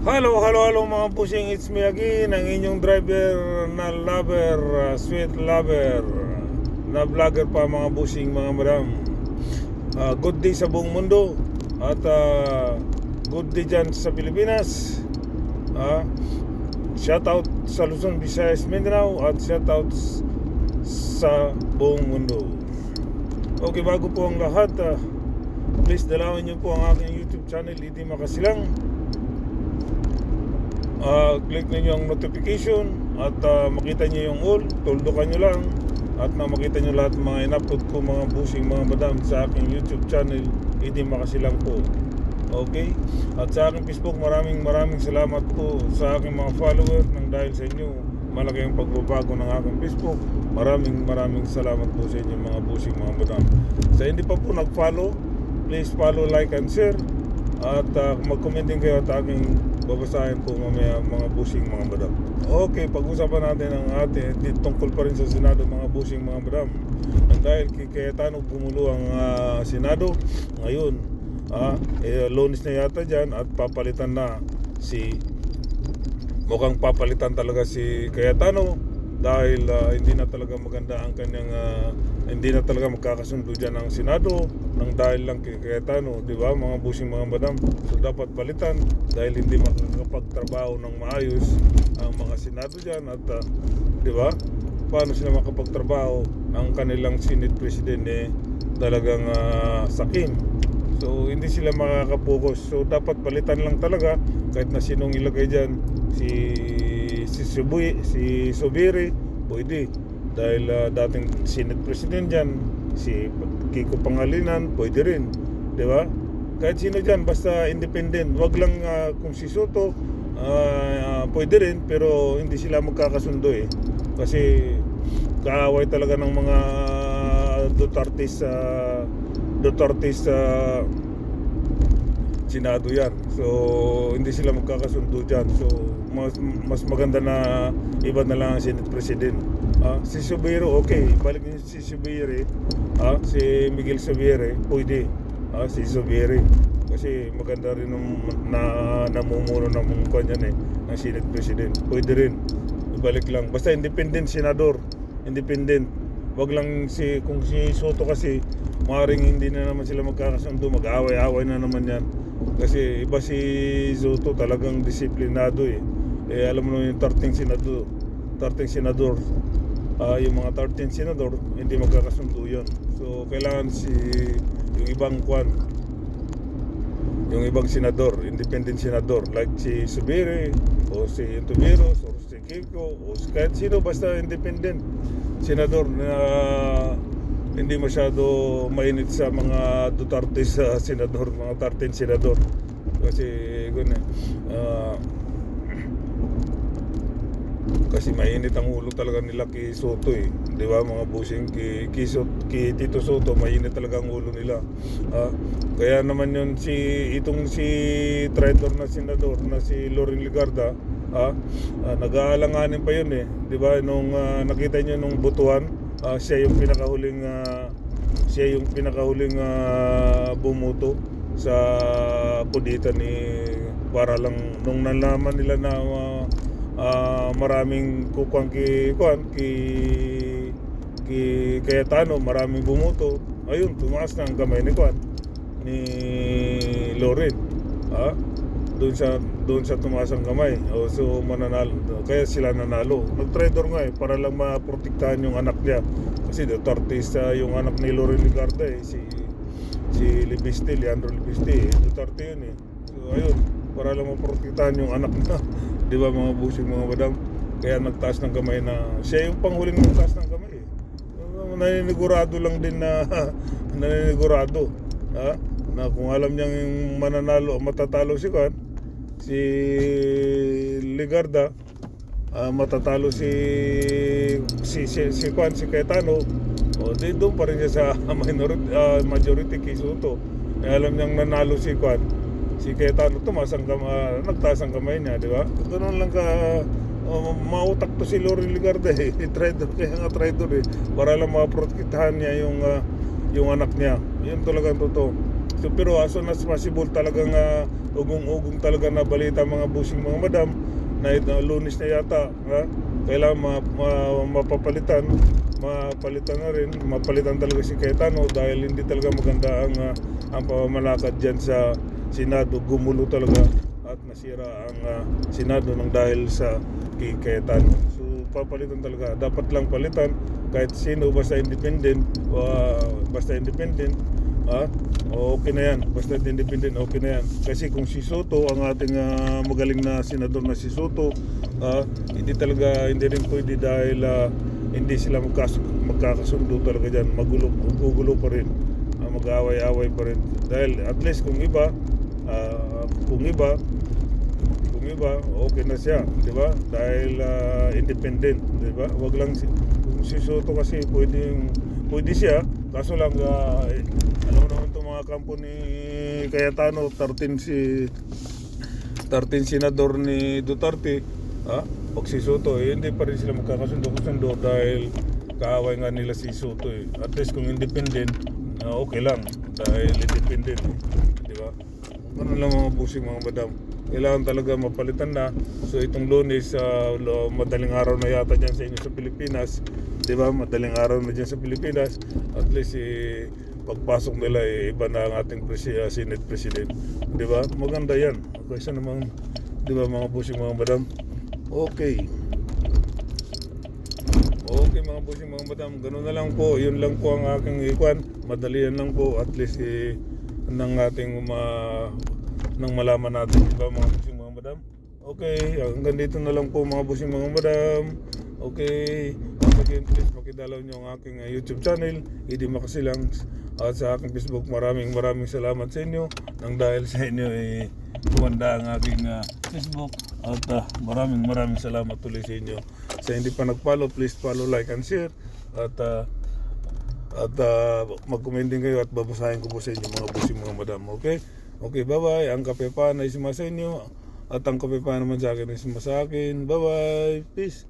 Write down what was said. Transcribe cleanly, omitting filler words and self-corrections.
Hello mga pushing, it's me again, ang inyong driver na lover, sweet lover, na vlogger pa mga pushing mga madam. Good day sa buong mundo at good day dyan sa Pilipinas. Shout out sa Luzon, Visayas, Mindanao at shout out sa buong mundo. Okay, bago po ang lahat, please dalawin niyo po ang aking YouTube channel, Hindi Makasilang. Click ninyo ang notification at makita nyo yung all, tuldukan nyo lang at makita nyo lahat ng mga in-upload ko mga busing mga madam sa aking YouTube channel, Hindi Makasilang po. Okay? At sa aking Facebook, maraming salamat po sa aking mga follower. Nang dahil sa inyo, malaki ang pagbabago ng aking Facebook. Maraming salamat po sa inyo mga busing mga madam. Sa hindi pa po nag-follow, please follow, like and share. At mag-comment din kayo at aking babasahin po mamaya mga busing mga madam. Okay, pag-usapan natin ang atin tungkol pa rin sa Senado mga busing mga madam. Dahil kay Cayetano gumulo ang Senado ngayon, Lunes na yata dyan at papalitan na mukhang papalitan talaga si Cayetano dahil hindi na talaga maganda ang kanyang hindi na talaga magkakasundo dyan ang Senado nang dahil lang kay Cayetano, di ba mga busing mga madam? So dapat palitan dahil hindi makakapagtrabaho ng maayos ang mga Senado dyan at di ba? Paano sila makapagtrabaho ang kanilang Senate President talagang sakim. So hindi sila makakapokus. So dapat palitan lang talaga kahit na sinong ilagay dyan si Subiri pwede dahil dating Senate President dyan si Kiko Pangilinan pwede rin, di ba? Kahit sino dyan basta independent, wag lang kung si Soto pwede rin pero hindi sila magkakasundo kasi kaaway talaga ng mga Duterte sa Senado yan. So hindi sila magkakasundo dyan. So mas maganda na iba na lang ang Senate President. Si Subiri, okay, balik niyo si Subiri, si Miguel Subiri, pwede. Si Subiri kasi maganda rin na namumuno ng kanyan ng Senate President. Pwede rin. Ibalik lang. Basta independent senador, independent. Wag lang kung si Soto kasi maaaring hindi na naman sila magkakasundo, mag-away-away na naman yan. Kasi iba si Soto talagang disiplinado alam mo yung 13 senador, yung mga 13 senador hindi magkakasundo yun. So kailangan yung ibang senador, independent senador like si Subiri o si Intubiros o si Kiko o kahit sino basta independent senador na hindi masyado mainit sa mga Duterte sa senador, mga 13 senador kasi kasi mainit ang ulo talaga nila kay Soto di ba mga busing kay Tito Soto, mainit talaga ang ulo nila. Kaya naman yun si traitor na senador na si Loren Legarda nag-aalanganin pa yun di ba nung nakita niyo nung botohan, siya yung pinakahuling bumoto sa kuditan para lang nung nalaman nila na maraming kukuhan kay Cayetano, maraming bumoto, ayun tumaas na ang kamay ni Loren. Doon sa tumaas ang kamay. So mananalo, kaya sila nanalo. Nag-traitor nga para lang maprotektahan yung anak niya. Kasi Duterte yung anak ni Loren Legarda si Libiste, Leandro Libiste, Duterte yun So ayun, para lang maprotektahan yung anak niya. Di ba mga busing mga madam? Kaya nagtaas ng kamay na siya yung panghuling nagtaas ng kamay Naninigurado lang din na naninigurado na kung alam niyang yung matatalo si Legarda, matatalo si Cayetano, di doon pa rin siya sa majority kay Soto. Alam niyang nanalo si Cayetano, nagtaas ang kamay niya, di ba? Ganoon lang mautak to si Loren Legarda traitor, kaya nga traitor para lang maprotektahan niya yung anak niya. Yun talaga ang totoo. So, pero as soon as possible talagang ugong-ugong talaga na balita mga busing mga madam na Lunes na yata, kailangan mapalitan na rin, mapalitan talaga si Cayetano dahil hindi talaga maganda ang pamamalakad dyan sa Senado. Gumulo talaga at nasira ang Senado ng dahil sa kay Cayetano. So papalitan talaga, dapat lang palitan kahit sino, basta independent, okay na yan. Basta independent, okay na yan. Kasi kung si Soto, ang ating magaling na senador na si Soto, hindi rin pwede dahil hindi sila magkakasundo talaga dyan. Magugulo pa rin, mag-aaway-aaway pa rin. Dahil at least kung iba, okay na siya, di ba? Dahil independent, di ba? Wag lang kung si Soto kasi pwede siya, kaso lang alam mo naman itong mga kampo ni Cayetano, 13 senador ni Duterte, pag si Soto, hindi pa rin sila magkakasundo dahil kaaway nga nila si Soto. At least kung independent, okay lang dahil independent, di ba? Ano lang mga busing mga madam, kailangan talaga mapalitan na. So itong Lunes, madaling araw na yata dyan sa inyo sa Pilipinas, di ba? Madaling araw na dyan sa Pilipinas. At least pagpasok nila iba na ang ating Senate President, di ba? Maganda yan. Kaysa namang, di ba mga busing mga madam? Okay mga busing mga madam, ganun na lang po. Yun lang po ang aking ikwan. Madali yan lang po. At least ng ating nang malaman natin, diba mga busing mga madam? Okay, hanggang dito na lang po mga busing mga madam. Okay, once again please makidalaw nyo ang aking YouTube channel, Idi Makasilang, at sa aking Facebook. Maraming salamat sa inyo nang dahil sa inyo kumanda ang aking Facebook. At maraming salamat tuloy sa inyo. Sa hindi pa nag-follow, please follow, like and share. At mag-comment din kayo at babasahin ko po sa inyo mga busing mga madam. Okay? Okay, bye-bye. Ang kape pa na isima sa inyo at ang kape pa naman sa akin isima sa akin. Bye-bye. Peace.